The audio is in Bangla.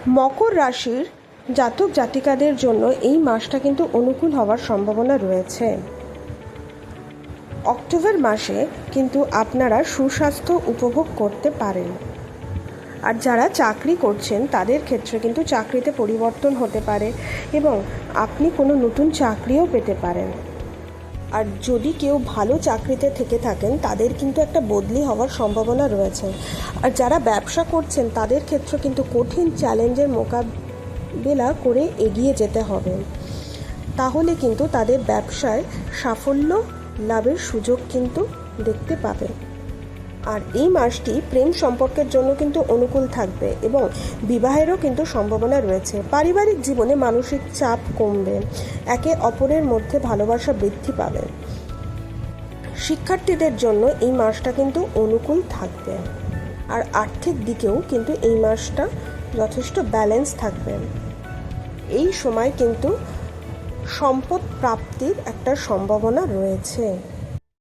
মকর রাশির জাতক জাতিকাদের জন্য এই মাসটা কিন্তু অনুকূল হওয়ার সম্ভাবনা রয়েছে। অক্টোবর মাসে কিন্তু আপনারা সুস্বাস্থ্য উপভোগ করতে পারেন। আর যারা চাকরি করছেন তাদের ক্ষেত্রে কিন্তু চাকরিতে পরিবর্তন হতে পারে এবং আপনি কোনো নতুন চাকরিও পেতে পারেন। আর যদি কেউ ভালো চাকরিতে থেকে থাকেন তাদের কিন্তু একটা বদলি হওয়ার সম্ভাবনা রয়েছে। আর যারা ব্যবসা করছেন তাদের ক্ষেত্রে কিন্তু কঠিন চ্যালেঞ্জের মোকাবিলা করে এগিয়ে যেতে হবে, তাহলে কিন্তু তাদের ব্যবসায় সাফল্য লাভের সুযোগ কিন্তু দেখতে পাবেন। আর এই মাসটি প্রেম সম্পর্কের জন্য কিন্তু অনুকূল থাকবে এবং বিবাহেরও কিন্তু সম্ভাবনা রয়েছে। পারিবারিক জীবনে মানসিক চাপ কমবে, একে অপরের মধ্যে ভালোবাসা বৃদ্ধি পাবে। শিক্ষার্থীদের জন্য এই মাসটা কিন্তু অনুকূল থাকবে। আর আর্থিক দিকেও কিন্তু এই মাসটা যথেষ্ট ব্যালেন্স থাকবে। এই সময় কিন্তু সম্পদ প্রাপ্তির একটা সম্ভাবনা রয়েছে।